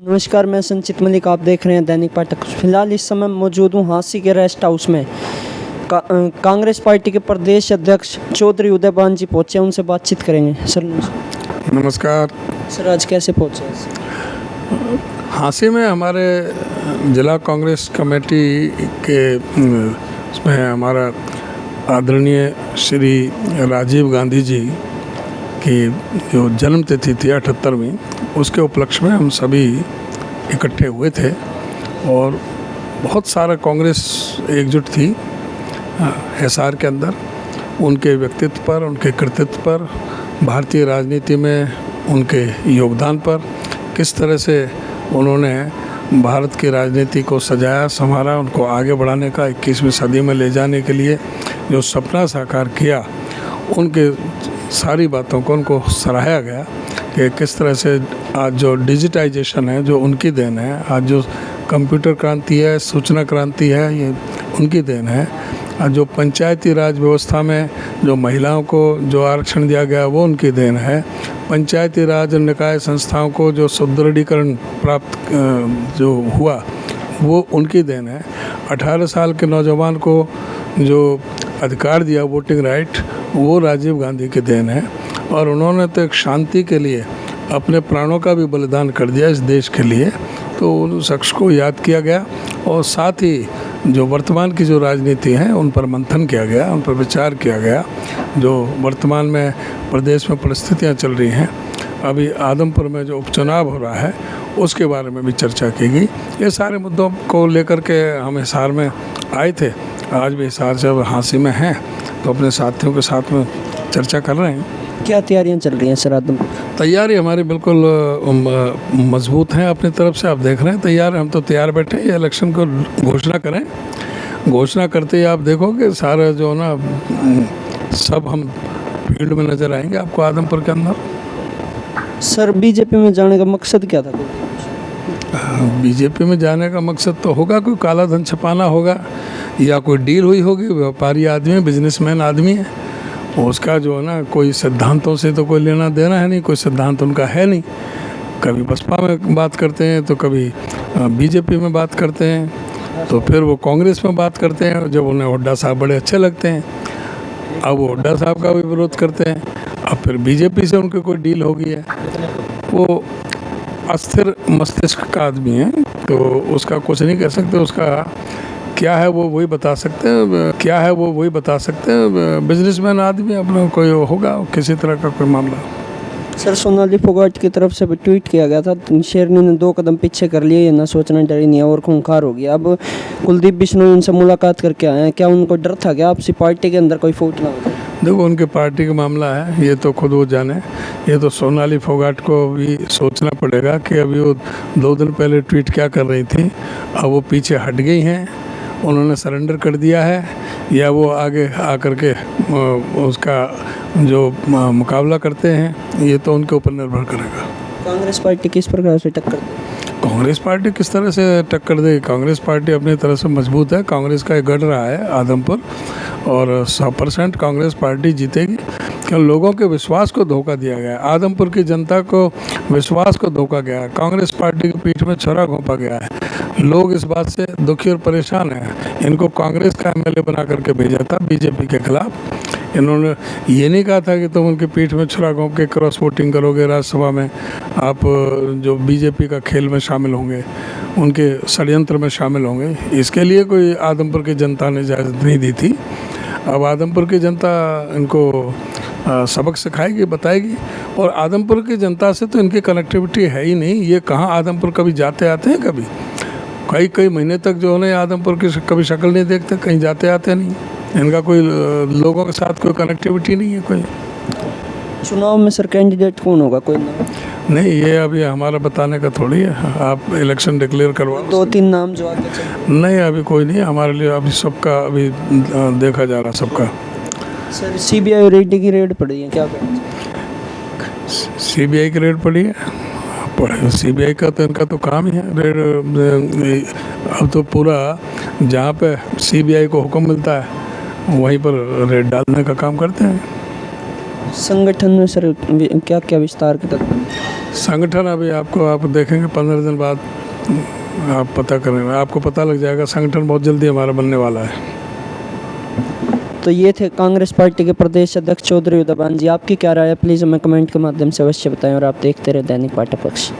नमस्कार, मैं संचित मलिक। आप देख रहे हैं दैनिक पाठक। फिलहाल इस समय मौजूद हूँ हांसी के रेस्ट हाउस में। कांग्रेस पार्टी के प्रदेश अध्यक्ष चौधरी उदयभान जी पहुँचे, उनसे बातचीत करेंगे। सर नमस्कार। सर, आज कैसे पहुँचे? हांसी में हमारे जिला कांग्रेस कमेटी के उसमें हमारा आदरणीय श्री राजीव गांधी जी की जो जन्म तिथि थी 78वीं, उसके उपलक्ष्य में हम सभी इकट्ठे हुए थे और बहुत सारा कांग्रेस एकजुट थी हिसार के अंदर। उनके व्यक्तित्व पर, उनके कृतित्व पर, भारतीय राजनीति में उनके योगदान पर, किस तरह से उन्होंने भारत की राजनीति को सजाया संवारा, उनको आगे बढ़ाने का 21वीं सदी में ले जाने के लिए जो सपना साकार किया, उनके सारी बातों को उनको सराहा गया कि किस तरह से आज जो डिजिटाइजेशन है जो उनकी देन है, आज जो कंप्यूटर क्रांति है, सूचना क्रांति है, ये उनकी देन है। आज जो पंचायती राज व्यवस्था में जो महिलाओं को जो आरक्षण दिया गया वो उनकी देन है। पंचायती राज निकाय संस्थाओं को जो सुदृढ़ीकरण प्राप्त जो हुआ वो उनकी देन है। 18 साल के नौजवान को जो अधिकार दिया वोटिंग राइट, वो राजीव गांधी की देन है। और उन्होंने तो एक शांति के लिए अपने प्राणों का भी बलिदान कर दिया इस देश के लिए, तो उन शख्स को याद किया गया। और साथ ही जो वर्तमान की जो राजनीति है उन पर मंथन किया गया, उन पर विचार किया गया। जो वर्तमान में प्रदेश में परिस्थितियां चल रही हैं, अभी आदमपुर में जो उपचुनाव हो रहा है उसके बारे में भी चर्चा की गई। ये सारे मुद्दों को लेकर के हम हिसार में आए थे। आज भी हिसार जब हांसी में हैं तो अपने साथियों के साथ में चर्चा कर रहे हैं। क्या तैयारियां चल रही हैं सर आदमपुर? तैयारी हमारी बिल्कुल मजबूत हैं अपनी तरफ से। आप देख रहे हैं तैयार, हम तो तैयार बैठे हैं। ये इलेक्शन को घोषणा करें, घोषणा करते ही आप देखोगे सारा जो ना सब हम फील्ड में नज़र आएंगे आपको आदमपुर के अंदर। सर, बीजेपी में जाने का मकसद क्या था? बीजेपी में जाने का मकसद तो होगा कोई काला धन छुपाना होगा, या कोई डील हुई होगी। व्यापारी आदमी, बिजनेसमैन आदमी है, उसका जो है ना कोई सिद्धांतों से तो कोई लेना देना है नहीं, कोई सिद्धांत उनका है नहीं। कभी बसपा में बात करते हैं तो कभी बीजेपी में बात करते हैं, तो फिर वो कांग्रेस में बात करते हैं जब उन्हें हुड्डा साहब बड़े अच्छे लगते हैं। अब वो हुड्डा साहब का भी विरोध करते हैं। अब फिर बीजेपी से उनकी कोई डील हो गई है। वो अस्थिर मस्तिष्क का आदमी है, तो उसका कुछ नहीं कह सकते। उसका क्या है वो वही बता सकते हैं, क्या है वो वही बता सकते हैं। बिजनेसमैन आदमी, अपना कोई होगा किसी तरह का कोई मामला। सर, सोनाली फोगाट की तरफ से भी ट्वीट किया गया था, शेरनी ने 2 कदम पीछे कर लिए, ये ना सोचना डरी नहीं है और खूंखार हो गया। अब कुलदीप बिश्नोई उनसे मुलाकात करके आए हैं, क्या उनको डर था क्या आपसी पार्टी के अंदर कोई फूट ना हो? देखो, उनके पार्टी का मामला है, ये तो खुद वो जाने। ये तो सोनाली फोगाट को भी सोचना पड़ेगा कि अभी वो 2 दिन पहले ट्वीट क्या कर रही थी। अब वो पीछे हट गई हैं, उन्होंने सरेंडर कर दिया है, या वो आगे आकर के उसका जो मुकाबला करते हैं, ये तो उनके ऊपर निर्भर करेगा। कांग्रेस पार्टी किस प्रकार से टक्कर देगी? कांग्रेस पार्टी किस तरह से टक्कर देगी? कांग्रेस पार्टी अपनी तरह से मजबूत है। कांग्रेस का एक गढ़ रहा है आदमपुर, और 100% कांग्रेस पार्टी जीतेगी। क्यों? लोगों के विश्वास को धोखा दिया गया है, आदमपुर की जनता को विश्वास को धोखा गया है, कांग्रेस पार्टी की पीठ में छुरा घोंपा गया है। लोग इस बात से दुखी और परेशान हैं। इनको कांग्रेस का एमएलए बना करके भेजा था बीजेपी के खिलाफ। इन्होंने ये नहीं कहा था कि तुम उनकी पीठ में छुरा घोंप के क्रॉस वोटिंग करोगे, राज्यसभा में आप जो बीजेपी का खेल में शामिल होंगे, उनके षड्यंत्र में शामिल होंगे। इसके लिए कोई आदमपुर की जनता ने इजाज़त नहीं दी थी। अब आदमपुर की जनता इनको सबक सिखाएगी, बताएगी। और आदमपुर की जनता से तो इनकी कनेक्टिविटी है ही नहीं। ये कहाँ आदमपुर कभी जाते आते हैं? कभी कई महीने तक जो है आदमपुर की कभी शक्ल नहीं देखते, कहीं जाते आते नहीं। इनका कोई लोगों के साथ कोई कनेक्टिविटी नहीं है कोई। चुनाव में सर कैंडिडेट कौन होगा? कोई नहीं, ये अभी हमारा बताने का थोड़ी है। आप इलेक्शन डिक्लेयर करवाओ। 2-3 नाम जो आगे चल। नहीं, अभी कोई नहीं हमारे लिए। अभी सबका अभी देखा जा रहा सबका। सर, सीबीआई और ईडी की रेड पड़ी है, क्या करें? सीबीआई की रेड पड़ी है। सीबीआई का तो इनका तो काम ही है रेड। अब तो पूरा जहाँ पे सीबीआई को हुक्म मिलता है वहीं पर रेड डालने का काम करते हैं। संगठन में सर क्या क्या विस्तार के तत्व? संगठन अभी आप देखेंगे 15 दिन बाद आप पता करेंगे, आपको पता लग जाएगा। संगठन बहुत जल्दी हमारा बनने वाला है। तो ये थे कांग्रेस पार्टी के प्रदेश अध्यक्ष चौधरी उदयभान जी। आपकी क्या राय है प्लीज़ हमें कमेंट के माध्यम से अवश्य बताएं और आप देखते रहे दैनिक वार्ता पक्ष।